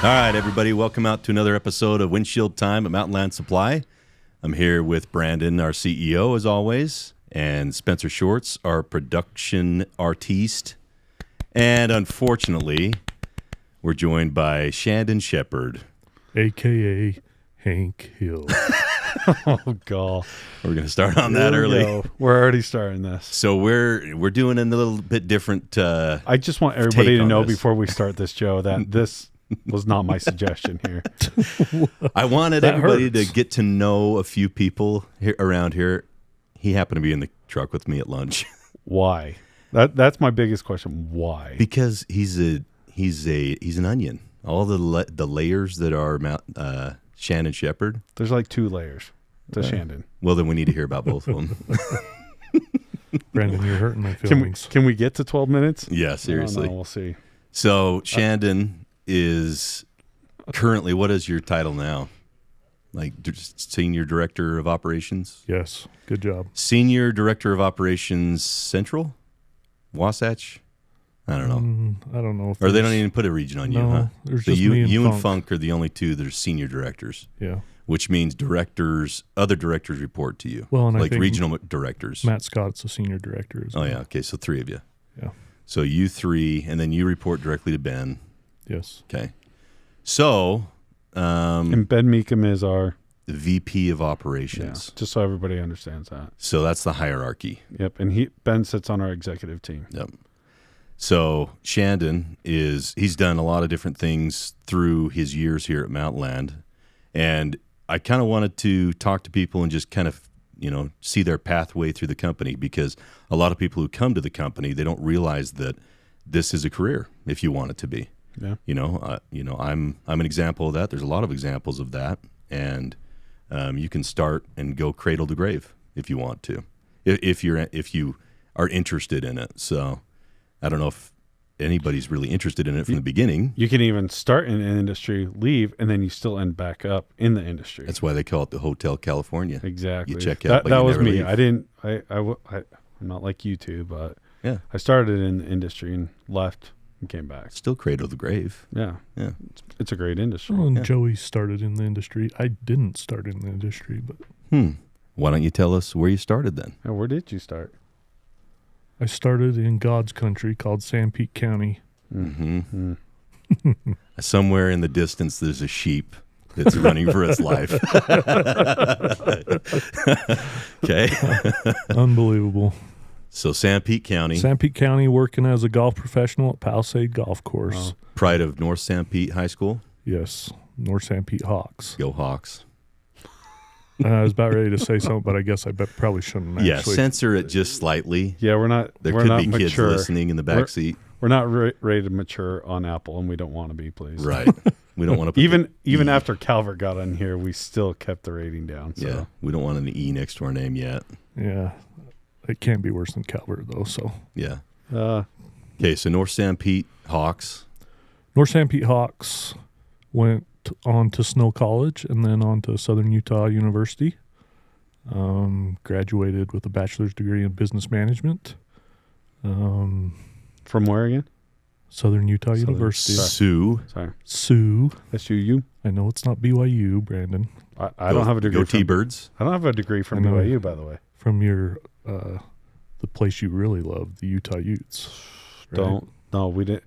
right, everybody, welcome out to another episode of Windshield Time at Mountainland Supply. I'm here with Brandon, our CEO, as always, and Spencer Shorts, our production artiste. And unfortunately, we're joined by Shandon Shepherd, a.k.a. Hank Hill. Oh, God. We're going to start on that early. We're already starting this. So we're doing a little bit different I just want everybody to know this. before we start this, Joe, that this was not my suggestion here. I wanted That everybody hurts. to get to know a few people here around here. He happened to be in the truck with me at lunch. Why? That's my biggest question. Why? Because he's an onion. All the layers that are Shandon Shepherd. There's like 2 layers to Shandon. Well, then we need to hear about both of them. Brandon, you're hurting my feelings. Can we get to 12 minutes? Yeah, seriously. No, we'll see. So Shandon is currently, what is your title now? Like Senior Director of Operations? Yes, good job. Senior Director of Operations Central? Wasatch? I don't know. I don't know. If Or they don't there's- even put a region on you, No, huh? there's So just you, me and you and Funk. Funk are the only two that are senior directors, Yeah. which means other directors report to you. Well, and I like think regional directors. Matt Scott's the senior director. As Oh, well. yeah. Okay, so 3 of you. Yeah. So you 3, and then you report directly to Ben. Yes. Okay. So, And Ben Meekum is our, the VP of yeah, Operations. just so everybody understands that. So that's the hierarchy. Yep. And Ben sits on our executive team. Yep. So Shandon he's done a lot of different things through his years here at Mountainland. And I kind of wanted to talk to people and just kind of, see their pathway through the company, because a lot of people who come to the company, they don't realize that this is a career if you want it to be. Yeah. I'm an example of that. There's a lot of examples of that. And you can start and go cradle to grave if you want to, if you are interested in it. So I don't know if anybody's really interested in it from the beginning. You can even start in an industry, leave, and then you still end back up in the industry. That's why they call it the Hotel California. Exactly. You check out, but that you was never me. leave. I'm not like you two, but Yeah. I started in the industry and left and came back. Still cradle to grave. Yeah. Yeah. It's a great industry. Well, and Yeah. Joey started in the industry. I didn't start in the industry, but Why don't you tell us where you started then? Now, where did you start? I started in God's country called Sanpete County. Mm-hmm. Somewhere in the distance, there's a sheep that's running for its life. Okay. Unbelievable. So Sanpete County, Sanpete County, working as a golf professional at Palisade Golf Course. pride of North Sanpete High School. Yes, North Sanpete Hawks. Go Hawks. I was about ready to say something, but I guess I probably shouldn't. Yeah, Actually. censor it just slightly. Yeah, we're not. There we're could not be mature. kids listening in the back seat. We're not rated mature on Apple, and we don't want to be. Please. Right. We don't want to put Even E. after Calvert got on here, we still kept the rating down. So. Yeah, we don't want an E next to our name yet. Yeah, it can't be worse than Calvert though. So Yeah. Uh, Okay, so North Sanpete Hawks. North Sanpete Hawks went on to Snow College and then on to Southern Utah University. Graduated with a bachelor's degree in business management. from where again? Southern Utah Southern- University. Sue. Sorry, Sue. SUU. I know it's not BYU, Brandon. I don't have a degree. Go T-Birds. I don't have a degree from I know. BYU, by the way. From your the place you really love, the Utah Utes. right? Don't. No, we didn't.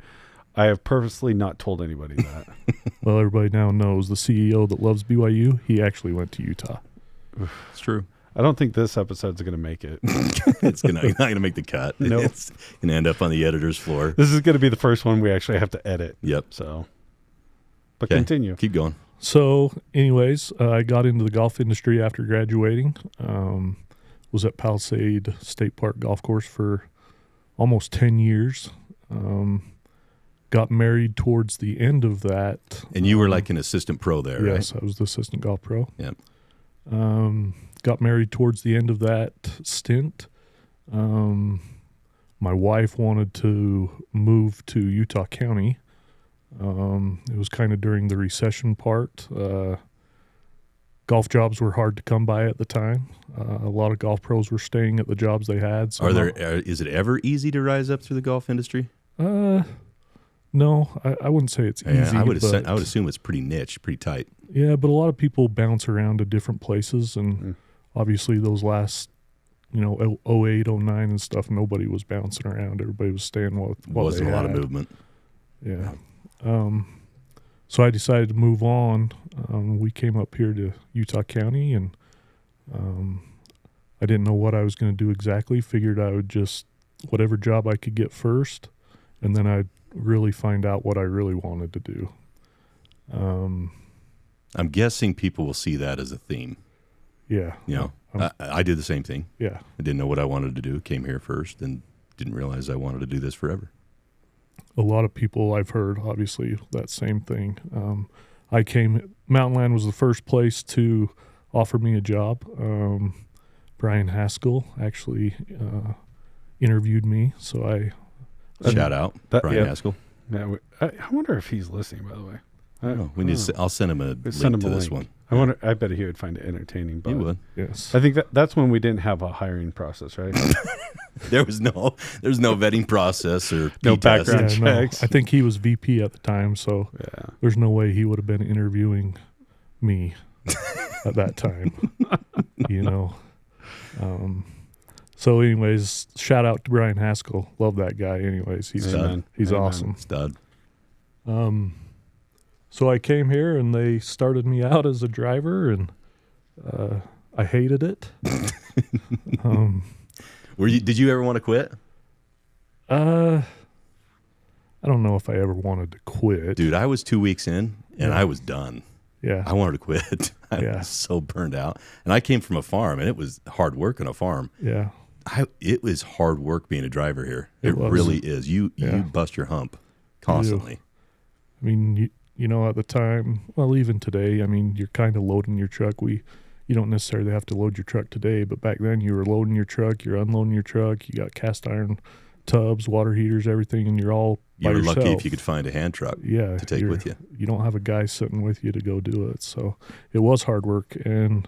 I have purposely not told anybody that. Well, everybody now knows the CEO that loves BYU. He actually went to Utah. It's true. I don't think this episode's going to make it. It's not going to make the cut. Nope. It's going to end up on the editor's floor. This is going to be the first one we actually have to edit. Yep. So, but Okay. continue. Keep going. So, anyways, I got into the golf industry after graduating. Was at Palisade State Park Golf Course for almost 10 years. Got married towards the end of that. And you were like an assistant pro there, Yes, right? I was the assistant golf pro. Yep. Got married towards the end of that stint. My wife wanted to move to Utah County. It was kind of during the recession part. Golf jobs were hard to come by at the time. A lot of golf pros were staying at the jobs they had. So Is it ever easy to rise up through the golf industry? No, I wouldn't say it's Yeah, easy. I would but, assume it's pretty niche, pretty tight. Yeah, but a lot of people bounce around to different places, and obviously those last, 08, 09 and stuff, nobody was bouncing around. Everybody was staying what Wasn't they a lot of had. movement. Yeah. So I decided to move on. We came up here to Utah County, and I didn't know what I was going to do exactly. Figured I would just, whatever job I could get first, and then I'd really find out what I really wanted to do. I'm guessing people will see that as a theme. Yeah. I did the same thing. Yeah. I didn't know what I wanted to do. Came here first and didn't realize I wanted to do this forever. A lot of people I've heard, obviously, that same thing. Mountainland was the first place to offer me a job. Brian Haskell actually interviewed me, so I... Shout out, Brian Haskell. Yeah, I wonder if he's listening, by the way. I'll send him a link to this one. I bet he would find it entertaining. But He would. Yes. I think that's when we didn't have a hiring process, right? There's no vetting process or No P-test. background. No, checks. I think he was VP at the time, so Yeah. there's no way he would have been interviewing me at that time. So anyways, shout out to Brian Haskell. Love that guy. Anyways, he's Amen. he's Amen. awesome. Stud. So I came here and they started me out as a driver, and I hated it. Did you ever want to quit? I don't know if I ever wanted to quit. Dude, I was 2 weeks in and I was done. Yeah. I wanted to quit. I was so burned out. And I came from a farm, and it was hard work on a farm. Yeah. It was hard work being a driver here. It was. really is. You bust your hump constantly. I mean, at the time, well, even today, I mean, you're kind of loading your truck. You don't necessarily have to load your truck today, but back then you were loading your truck, you're unloading your truck, you got cast iron tubs, water heaters, everything, and you're all by yourself. Lucky if you could find a hand truck to take with you. You don't have a guy sitting with you to go do it. So it was hard work, and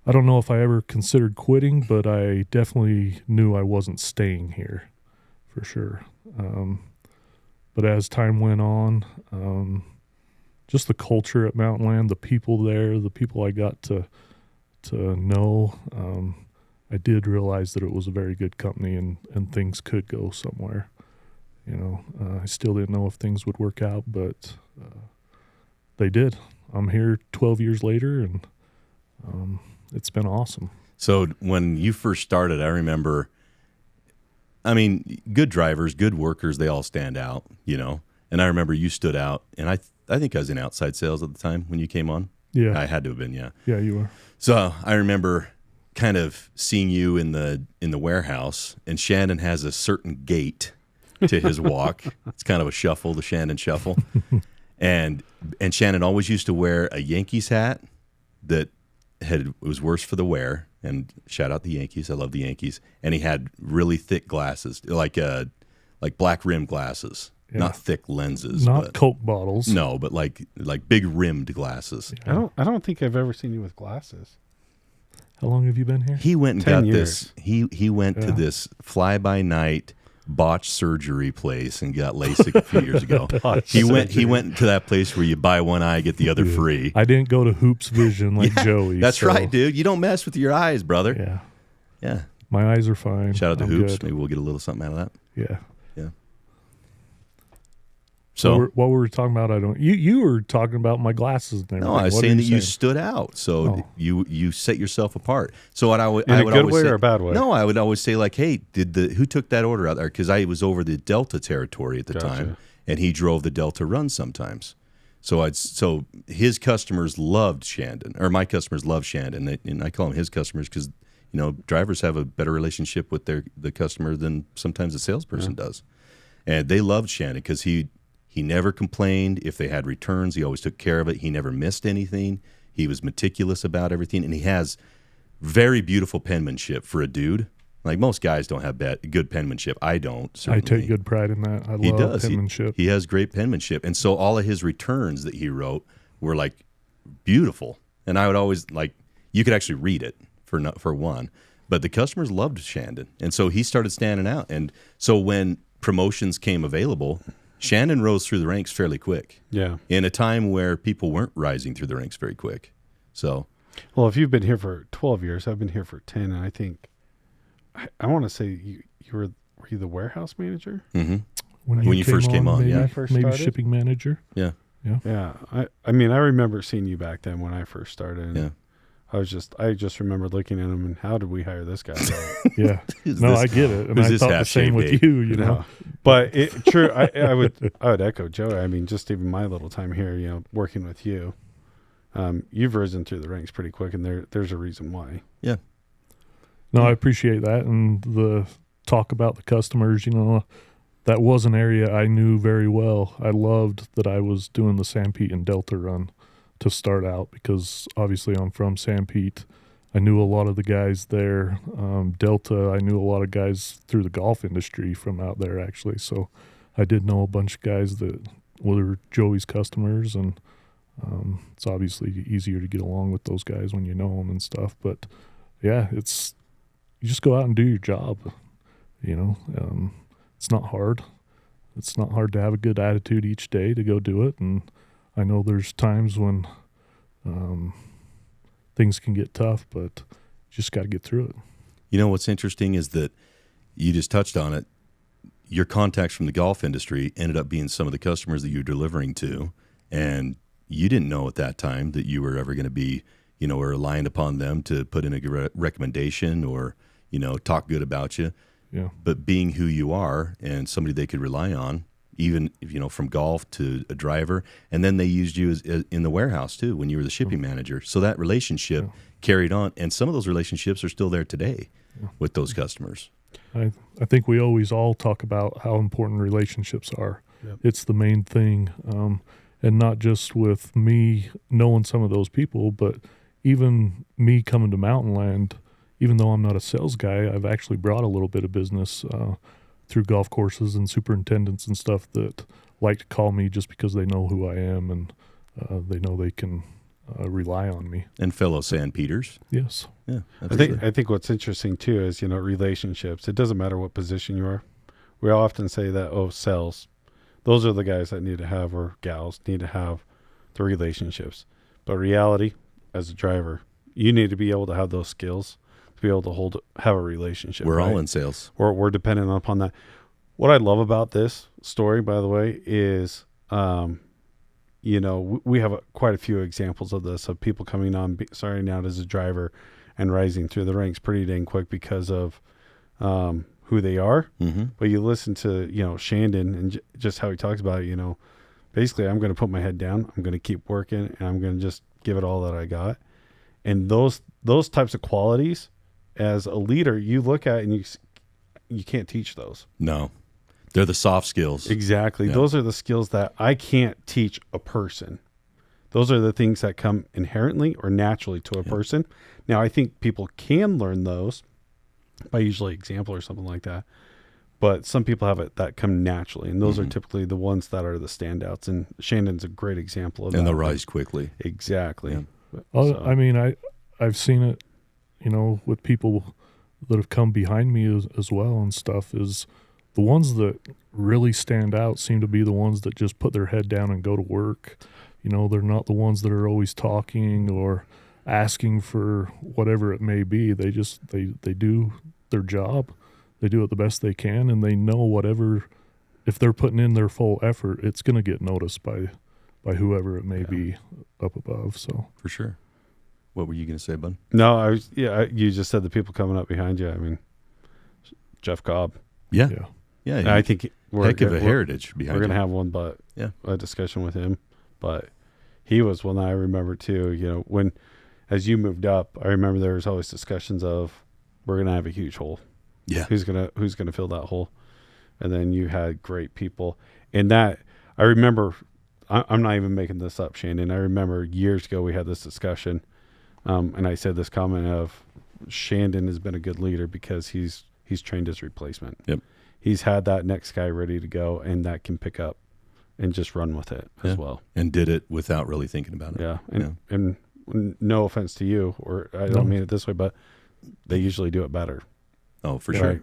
I don't know if I ever considered quitting, but I definitely knew I wasn't staying here for sure. But as time went on, just the culture at Mountainland, the people there, the people I got to know, I did realize that it was a very good company and things could go somewhere. I still didn't know if things would work out, but they did. I'm here 12 years later, and it's been awesome. So when you first started, I remember, good drivers, good workers, they all stand out, And I remember you stood out, and I think I was in outside sales at the time when you came on. Yeah. I had to have been, yeah. Yeah, you were. So I remember kind of seeing you in the warehouse, and Shandon has a certain gait to his walk. It's kind of a shuffle, the Shandon shuffle. And Shandon always used to wear a Yankees hat that was worse for the wear. And shout out the Yankees. I love the Yankees. And he had really thick glasses, like black rim glasses. Yeah. Not thick lenses. Not Coke bottles. No, but like big rimmed glasses. I don't think I've ever seen you with glasses. How long have you been here? He went and 10 got years. this. He went to this fly-by-night botched surgery place and got LASIK a few years ago. He went to that place where you buy one eye, get the other free. I didn't go to Hoops Vision like Joey. That's right, dude. You don't mess with your eyes, brother. Yeah. Yeah. My eyes are fine. Shout out to I'm Hoops. good. Maybe we'll get a little something out of that. Yeah. Yeah. So what were we talking about? You were talking about my glasses and everything. no, I was What are saying that you saying? stood out. So Oh. you set yourself apart. So what I would In a good always way say, or a bad way? No, I would always say like, hey, who took that order out there? Because I was over the Delta territory at the Gotcha. time, and he drove the Delta run sometimes. So his customers loved Shandon, or my customers loved Shandon, and I call them his customers because drivers have a better relationship with the customer than sometimes the salesperson does, and they loved Shandon because he never complained. If they had returns, he always took care of it. He never missed anything. He was meticulous about everything, and he has very beautiful penmanship for a dude. Like most guys don't have good penmanship. I don't. Certainly. I take good pride in that. I He love does. penmanship. He has great penmanship, and so all of his returns that he wrote were like beautiful. And I would always you could actually read it for one, but the customers loved Shandon, and so he started standing out. And so when promotions came available, Shandon rose through the ranks fairly quick. Yeah. In a time where people weren't rising through the ranks very quick. So, Well, if you've been here for 12 years, I've been here for 10, and I think I want to say you were you the warehouse manager? mm-hmm. When you first came on, maybe, yeah. maybe shipping manager. Yeah. Yeah. I mean, I remember seeing you back then when I first started. And Yeah. I just remember looking at him and how did we hire this guy? Yeah. No, I get it. And who's I this thought the same with half-shaved you, you know. But true, I would echo Joey. I mean, just even my little time here, you know, working with you, you've risen through the ranks pretty quick, and there's a reason why. Yeah. No, I appreciate that. And the talk about the customers, you know, that was an area I knew very well. I loved that I was doing the Sanpete and Delta run to start out because obviously I'm from Sanpete. I knew a lot of the guys there. Delta, I knew a lot of guys through the golf industry from out there actually. So I did know a bunch of guys that were Joey's customers, and it's obviously easier to get along with those guys when you know them and stuff. But yeah, you just go out and do your job, you know. It's not hard. It's not hard to have a good attitude each day to go do it. And I know there's times when things can get tough, but you just got to get through it. You know, what's interesting is that you just touched on it. Your contacts from the golf industry ended up being some of the customers that you're delivering to. And you didn't know at that time that you were ever going to be, you know, relying upon them to put in a recommendation or, you know, talk good about you. Yeah. But being who you are and somebody they could rely on, even, you know, from golf to a driver, and then they used you as in the warehouse too when you were the shipping manager. So that relationship carried on, and some of those relationships are still there today with those customers. I think we always all talk about how important relationships are. Yep. It's the main thing, and not just with me knowing some of those people, but even me coming to Mountainland. Even though I'm not a sales guy, I've actually brought a little bit of business through golf courses and superintendents and stuff that like to call me just because they know who I am and they know they can rely on me. And fellow San Peters. Yes. Yeah. I think what's interesting too is, you know, relationships. It doesn't matter what position you are. We often say that, sales. Those are the guys that need to have, or gals need to have, the relationships. But reality, as a driver, you need to be able to have those skills to be able to have a relationship. We're right? all in sales. We're dependent upon that. What I love about this story, by the way, is, you know, we have quite a few examples of this, of people coming on, starting out as a driver and rising through the ranks pretty dang quick because of who they are. Mm-hmm. But you listen to, you know, Shandon and just how he talks about it, you know, basically I'm going to put my head down, I'm going to keep working, and I'm going to just give it all that I got. And those types of qualities, as a leader, you look at and you can't teach those. No, they're the soft skills. Exactly. Yeah. Those are the skills that I can't teach a person. Those are the things that come inherently or naturally to a person. Now, I think people can learn those by usually example or something like that. But some people have it that come naturally, and those are typically the ones that are the standouts. And Shandon's a great example of that. And they'll rise quickly. Exactly. Yeah. I mean, I've seen it, you know, with people that have come behind me as well and stuff, is the ones that really stand out seem to be the ones that just put their head down and go to work. You know, they're not the ones that are always talking or asking for whatever it may be. They just, they do their job. They do it the best they can, and they know whatever, if they're putting in their full effort, it's going to get noticed by whoever it may be up above. So for sure. What were you going to say, bud? No, you just said the people coming up behind you. I mean, Jeff Cobb. Yeah. I think heck of a heritage behind. We're going to have one, a discussion with him. But he was one that I remember too. You know, as you moved up, I remember there was always discussions of, we're going to have a huge hole. Yeah. Who's gonna fill that hole? And then you had great people. And that, I remember, I'm not even making this up, Shandon. I remember years ago we had this discussion. And I said this comment of, Shandon has been a good leader because he's trained his replacement. Yep. He's had that next guy ready to go, and that can pick up and just run with it as well. And did it without really thinking about it. Yeah. And no offense to you, or I don't mean it this way, but they usually do it better. Oh, for sure. Right.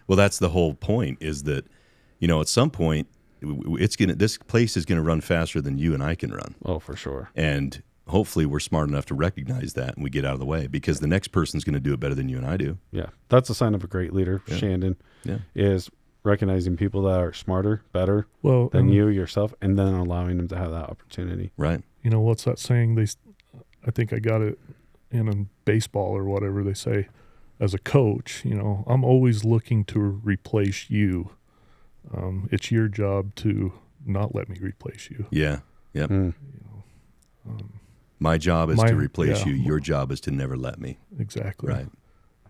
Well, that's the whole point, is that, you know, at some point this place is gonna run faster than you and I can run. Oh, for sure. And hopefully we're smart enough to recognize that and we get out of the way, because the next person's going to do it better than you and I do. Yeah. That's a sign of a great leader, Yeah. Shandon, Yeah. is recognizing people that are smarter, better Well, than you yourself, and then allowing them to have that opportunity. Right. You know, what's that saying? I think I got it in baseball or whatever they say. As a coach, you know, I'm always looking to replace you. It's your job to not let me replace you. Yeah. Yep. Mm. My job is to replace yeah. you. Your job is to never let me. Exactly. Right.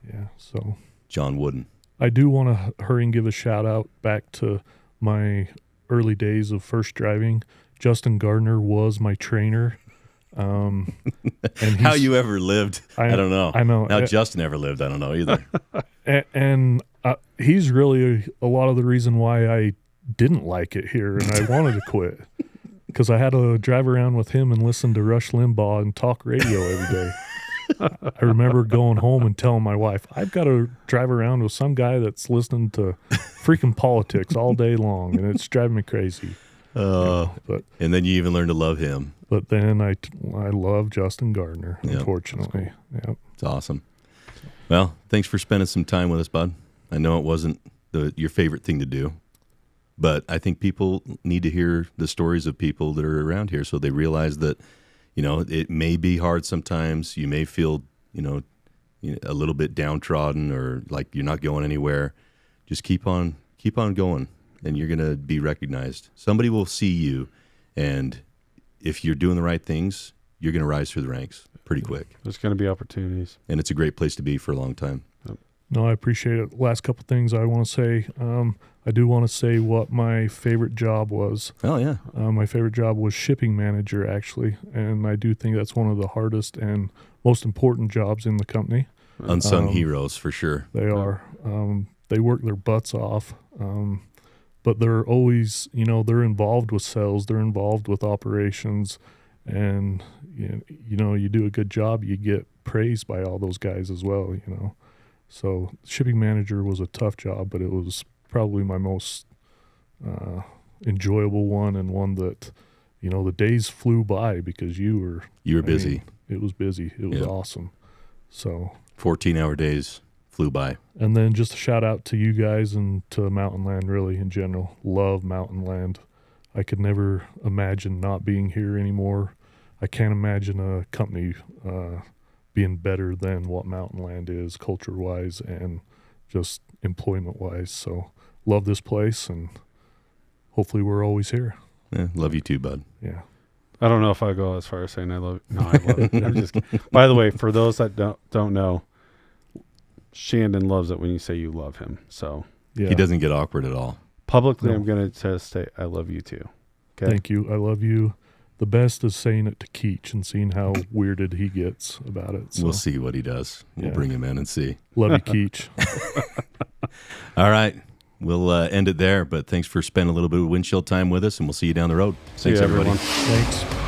Yeah. So John Wooden. I do want to hurry and give a shout out back to my early days of first driving. Justin Gardner was my trainer. And How you ever lived, I don't know. I know. How Justin ever lived, I don't know either. And he's really a lot of the reason why I didn't like it here and I wanted to quit, because I had to drive around with him and listen to Rush Limbaugh and talk radio every day. I remember going home and telling my wife, I've got to drive around with some guy that's listening to freaking politics all day long, and it's driving me crazy. But and then you even learn to love him. But then I love Justin Gardner, Yep. unfortunately. Yep. It's awesome. Well, thanks for spending some time with us, bud. I know it wasn't your favorite thing to do, but I think people need to hear the stories of people that are around here so they realize that, you know, it may be hard sometimes. You may feel, you know, a little bit downtrodden or like you're not going anywhere. Just keep on going, and you're going to be recognized. Somebody will see you, and if you're doing the right things, you're going to rise through the ranks pretty quick. There's going to be opportunities. And it's a great place to be for a long time. No, I appreciate it. Last couple things I want to say. I do want to say what my favorite job was. Oh, yeah. My favorite job was shipping manager, actually. And I do think that's one of the hardest and most important jobs in the company. Unsung heroes, for sure. They are. They work their butts off. But they're always, you know, they're involved with sales. They're involved with operations. And, you know, you do a good job, you get praised by all those guys as well, you know. So shipping manager was a tough job, but it was probably my most enjoyable one, and one that, you know, the days flew by because you were busy. It was busy. It was awesome. So 14-hour days flew by. And then just a shout out to you guys and to Mountainland, really, in general. Love Mountainland. I could never imagine not being here anymore. I can't imagine a company being better than what Mountainland is, culture-wise and just employment-wise. So love this place, and hopefully we're always here. Yeah, love you too, bud. Yeah. I don't know if I go as far as saying I love it. No, I love it. I'm just kidding. By the way, for those that don't know, Shandon loves it when you say you love him. So Yeah. He doesn't get awkward at all. publicly, No. I'm going to say I love you too. Okay. Thank you. I love you. The best is saying it to Keach and seeing how weirded he gets about it. So. We'll see what he does. We'll bring him in and see. Love you, Keach. All right. We'll end it there, but thanks for spending a little bit of windshield time with us, and we'll see you down the road. See Thanks, you, everybody. everyone. Thanks.